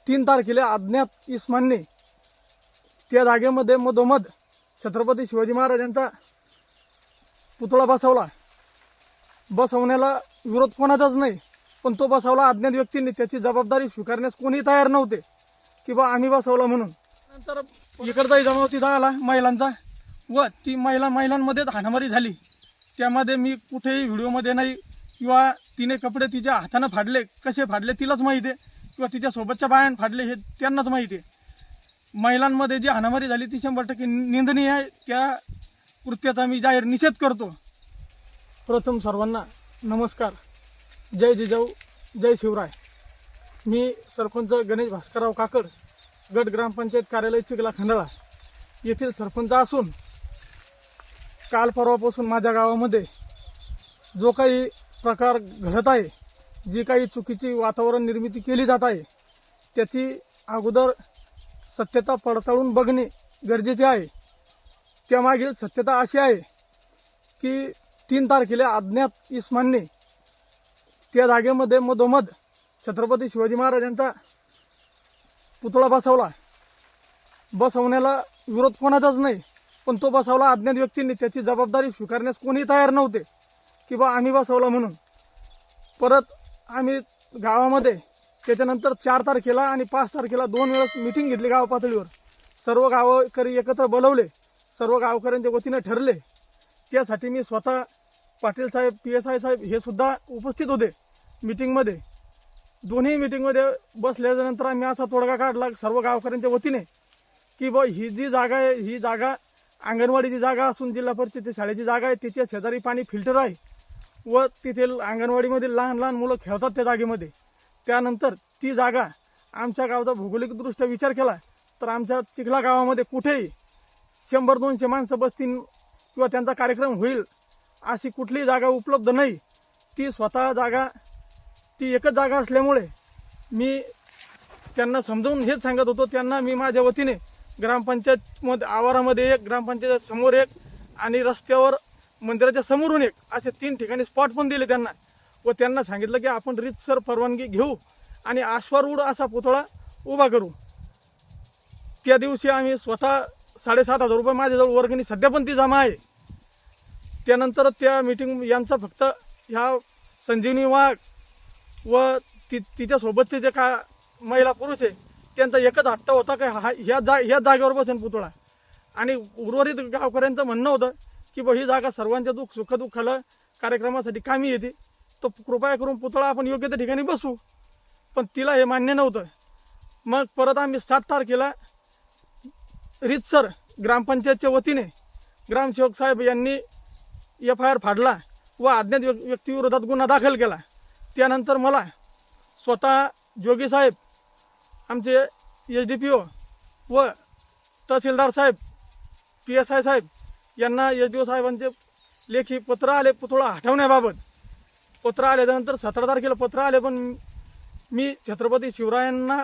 3 तारखेला अज्ञात इस्मानने त्या जागेमध्ये मधोमध छत्रपती शिवाजी महाराजांचा पुतळा बसवण्याला विरोध कोणाचाच नाही, पण तो बसवला अज्ञात व्यक्तींनी. त्याची जबाबदारी स्वीकारण्यास कोणी तयार नव्हते की बा आम्ही बसवला म्हणून. नंतर इकडचाही जमावती आला महिलांचा, व ती महिलांमध्ये हाणामारी झाली. त्यामध्ये मी कुठेही व्हिडिओमध्ये नाही, किंवा तिने कपडे तिच्या हातानं फाडले, कसे फाडले तिलाच माहिती आहे, किंवा तिच्या सोबतच्या बायान फाडले हे त्यांनाच माहिती आहे. महिलांमध्ये जी हाणामारी झाली ती 100% निंदनीय आहे. त्या कृत्याचा मी जाहीर निषेध करतो. प्रथम सर्वांना नमस्कार. जय जिजाऊ, जय शिवराय. मी सरपंच गणेश भास्करराव काकड, गट ग्रामपंचायत कार्यालय चिखला खंडाळा येथील सरपंच असून काल परवापासून माझ्या गावामध्ये जो काही प्रकार घडत आहे, जी काही चुकीची वातावरण निर्मिती केली जात आहे, त्याची अगोदर सत्यता पडताळून बघणे गरजेचे आहे. त्यामागील सत्यता अशी आहे की 3 तारखेला अज्ञात इस्मानने त्या जागेमध्ये मधोमध छत्रपती शिवाजी महाराजांचा पुतळा बसवण्याला विरोध कोणाचाच नाही, पण तो बसवला अज्ञात व्यक्तींनी. त्याची जबाबदारी स्वीकारण्यास कोणी तयार नव्हते की बा आम्ही बसवला म्हणून. परत आम्ही गावामध्ये त्याच्यानंतर 4 तारखेला आणि 5 तारखेला 2 वेळेस मिटिंग घेतली गाव पातळीवर. सर्व गावकरी एकत्र बोलवले, सर्व गावकऱ्यांच्या वतीने ठरले. त्यासाठी मी स्वतः पाटील साहेब, PSI साहेब हे सुद्धा उपस्थित होते मिटिंगमध्ये. दोन्ही मिटिंगमध्ये बसल्यानंतर आम्ही असा तोडगा काढला सर्व गावकऱ्यांच्या वतीने की बा ही जी जागा आहे, ही जागा अंगणवाडीची जागा असून जिल्हा परिषदेची शाळेची जागा आहे. तिच्या शेजारी पाणी फिल्टर आहे व तिथे अंगणवाडीमध्ये लहान लहान मुलं खेळतात त्या जागेमध्ये. त्यानंतर ती जागा आमच्या गावाचा भौगोलिकदृष्ट्या विचार केला तर आमच्या चिखला गावामध्ये कुठेही 100-200 माणसं बसतील किंवा त्यांचा कार्यक्रम होईल अशी कुठलीही जागा उपलब्ध नाही. ती स्वतः जागा, ती एकच जागा असल्यामुळे मी त्यांना समजावून हेच सांगत होतो. त्यांना मी माझ्या वतीने ग्रामपंचायतमध्ये आवारामध्ये एक, ग्रामपंचायत समोर एक आणि रस्त्यावर मंदिराच्या समोरून एक, असे 3 ठिकाणी स्पॉट पण दिले त्यांना. व त्यांना सांगितलं की आपण रीतसर परवानगी घेऊ आणि आश्वारूढ असा पुतळा उभा करू. त्या दिवशी आम्ही स्वतः 7,500 रुपये माझ्याजवळ वर्गणी सध्या पण ती जमा आहे. त्यानंतर त्या मीटिंग यांचा फक्त ह्या संजीवनी वाघ व तिच्यासोबतचे जे का महिला पुरुष आहे त्यांचा एकच हट्ट होता की ह्या जागेवर बसेन पुतळा. आणि उर्वरित गावकऱ्यांचं म्हणणं होतं की बा ही जागा सर्वांच्या सुखदुःखाला कार्यक्रमासाठी कामी येते, तर कृपया करून पुतळा आपण योग्य त्या ठिकाणी बसू. पण तिला हे मान्य नव्हतं. मग परत आम्ही 7 तारखेला रीतसर ग्रामपंचायतच्या वतीने ग्रामसेवक साहेब यांनी FIR फाडला व अज्ञात व्यक्तीविरोधात गुन्हा दाखल केला. त्यानंतर मला स्वतः जोगी साहेब, आमचे SDPO व तहसीलदार साहेब, PSI साहेब यांना SDO साहेबांचे लेखी पत्र आले पुतळा हटवण्याबाबत. पत्र आल्यानंतर 17 तारखेला पत्र आले, पण मी छत्रपती शिवरायांना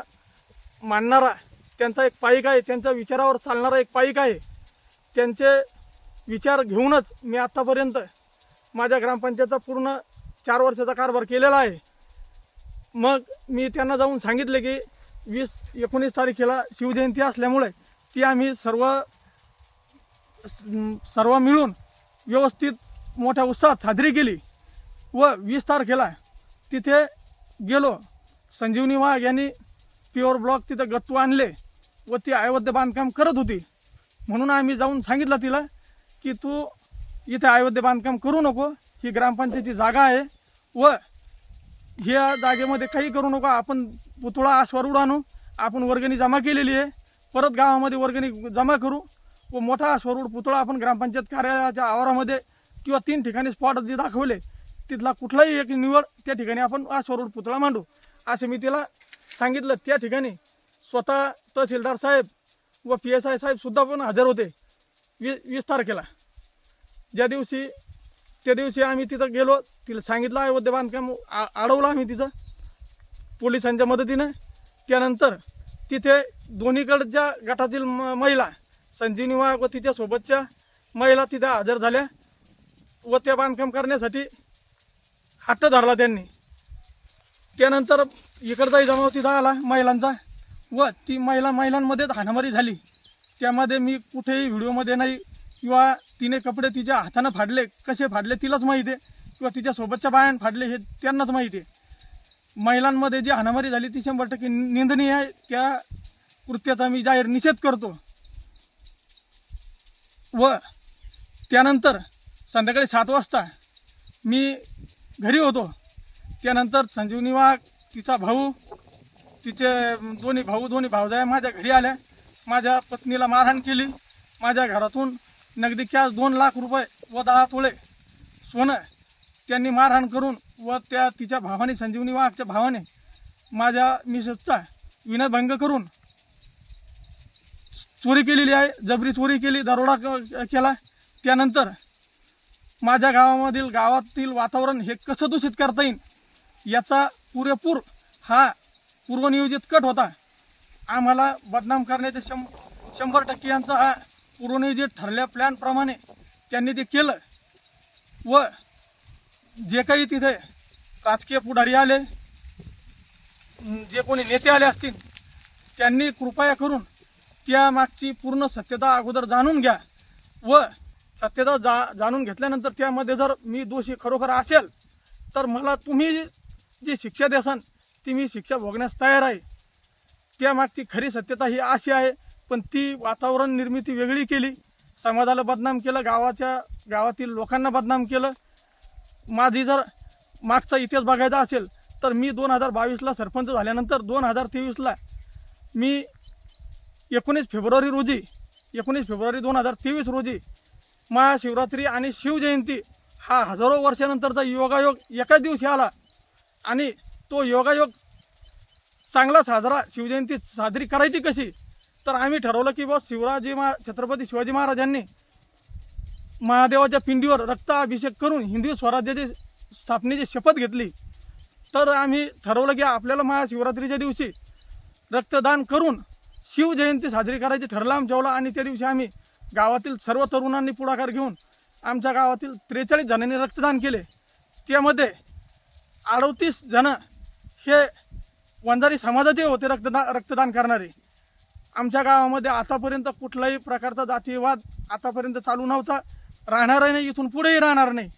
मानणारा त्यांचा एक पाईक आहे, त्यांच्या विचारावर चालणारा एक पाईक आहे. त्यांचे विचार घेऊनच मी आत्तापर्यंत माझ्या ग्रामपंचायतचा पूर्ण 4 वर्षाचा कारभार केलेला आहे. मग मी त्यांना जाऊन सांगितले की 20-19 तारखेला शिवजयंती असल्यामुळे ती आम्ही सर्व मिळून व्यवस्थित मोठ्या उत्साहात साजरी केली. व 20 तारखेला तिथे गेलो. संजीवनी वाघ यांनी प्युअर ब्लॉक तिथं गट्टू आणले व ती अयोध्या बांधकाम करत होती. म्हणून आम्ही जाऊन सांगितलं तिला की तू इथे अयोध्या बांधकाम करू नको, ही ग्रामपंचायतीची जागा आहे व ह्या जागेमध्ये काही करू नको. आपण पुतळा आश्वारूढ आणू, आपण वर्गणी जमा केलेली आहे, परत गावामध्ये वर्गणी जमा करू व मोठा आश्वारूढ पुतळा आपण ग्रामपंचायत कार्यालयाच्या आवारामध्ये किंवा 3 ठिकाणी स्पॉट जे दाखवले तिथला कुठलाही एक निवड त्या ठिकाणी आपण आश्वारूढ पुतळा मांडू असे मी तिला सांगितलं. त्या ठिकाणी स्वतः तहसीलदार साहेब व PSI साहेब सुद्धा पण हजर होते 20 तारखेला. त्या दिवशी आम्ही तिथं गेलो, तिला सांगितलं अयोध्या बांधकाम अडवलं आम्ही तिथं पोलिसांच्या मदतीने. त्यानंतर तिथे दोन्हीकडच्या गटातील महिला संजीवनी वाघ व तिच्यासोबतच्या महिला तिथे हजर झाल्या व त्या बांधकाम करण्यासाठी हट्ट धरला त्यांनी. त्यानंतर इकडचाही जमाव तिथं आला महिलांचा व ती महिलांमध्येच हाणामारी झाली, त्यामध्ये मी कुठेही व्हिडिओमध्ये नाही, किंवा तिने कपडे तिच्या हातानं फाडले, कसे फाडले तिलाच माहिती आहे, किंवा तिच्या सोबतच्या बायान फाडले हे त्यांनाच माहिती आहे. महिलांमध्ये जी हाणामारी झाली ती 100% निंदनीय आहे. त्या कृत्याचा मी जाहीर निषेध करतो. व त्यानंतर संध्याकाळी 7 वाजता मी घरी होतो. त्यानंतर संजीवनी वाघ, तिचा भाऊ, तिचे दोन्ही भावजाया माझ्या घरी आल्या. माझ्या पत्नीला मारहाण केली. माझ्या घरातून नगदी कॅश 2 लाख रुपये व 10 तोळे सोनं त्यांनी मारहाण करून व तिच्या भावाने, संजीवनी वाघच्या भावाने, माझ्या मिसेसचा विनयभंग करून चोरी केलेली आहे. जबरी चोरी केली, दरोडा केला. त्यानंतर माझ्या गावातील वातावरण हे कसं दूषित करता येईल याचा पुरेपूर हा पूर्वनियोजित कट होता. आम्हाला बदनाम करण्याचे 100% यांचा हा पूर्वनियोजित ठरल्या प्लॅनप्रमाणे त्यांनी ते केलं. व जे काही तिथे राजकीय पुढारी आले, जे कोणी नेते आले असतील, त्यांनी कृपया करून त्या मागची पूर्ण सत्यता अगोदर जाणून घ्या. व सत्यता जाणून घेतल्यानंतर त्यामध्ये जर मी दोषी खरोखर असेल तर मला तुम्ही जी शिक्षा द्याल ती मी शिक्षा भोगण्यास तयार आहे. त्यामागची खरी सत्यता ही अशी आहे. पण ती वातावरण निर्मिती वेगळी केली, समाजाला बदनाम केलं, गावातील लोकांना बदनाम केलं. माझी जर मागचा इतिहास बघायचा असेल तर मी 2022ला सरपंच झाल्यानंतर 2023ला मी 19 फेब्रुवारी 2023 रोजी महाशिवरात्री आणि शिवजयंती हा हजारो वर्षानंतरचा योगायोग एकाच दिवशी आला. आणि तो योगायोग चांगला शिवजयंती साजरी करायची कशी, तर आम्ही ठरवलं की बस छत्रपती शिवाजी महाराजांनी महादेवाच्या पिंडीवर रक्ताभिषेक करून हिंदवी स्वराज्याची स्थापनेची शपथ घेतली. तर आम्ही ठरवलं की आपल्याला महाशिवरात्रीच्या दिवशी रक्तदान करून शिवजयंती साजरी करायची ठरलं आमच्यावला. आणि त्या दिवशी आम्ही गावातील सर्व तरुणांनी पुढाकार घेऊन आमच्या गावातील 43 जणांनी रक्तदान केले. त्यामध्ये 38 जण हे वंजारी समाजाचे होते रक्तदान करणारे. आमच्या गावामध्ये आतापर्यंत कुठलाही प्रकारचा जातीयवाद आतापर्यंत चालू नव्हता, राहणारही नाही, इथून पुढेही राहणार नाही.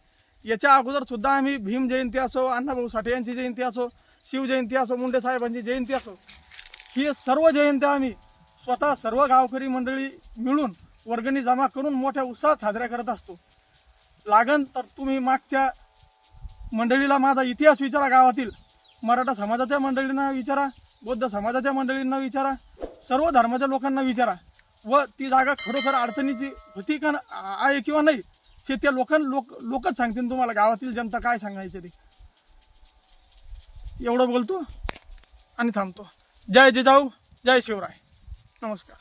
याच्या अगोदर सुद्धा आम्ही भीम जयंती असो, अण्णाभाऊ साठे यांची जयंती असो, शिवजयंती असो, मुंडे साहेबांची जयंती असो, ही सर्व जयंत्या आम्ही स्वतः सर्व गावकरी मंडळी मिळून वर्गणी जमा करून मोठ्या उत्साहात साजऱ्या करत असतो. लागन तर तुम्ही मागच्या मंडळीला माझा इतिहास विचारा, गावातील मराठा समाजाच्या मंडळींना विचारा, बौद्ध समाजाच्या मंडळींना विचारा, सर्व धर्माच्या लोकांना विचारा. व ती जागा खरोखर अडचणीची होती का आहे किंवा नाही हे त्या लोकच सांगतील तुम्हाला, गावातील जनता काय सांगायचे ते. एवढं बोलतो आणि थांबतो. जय जिजाऊ, जय शिवराय, नमस्कार.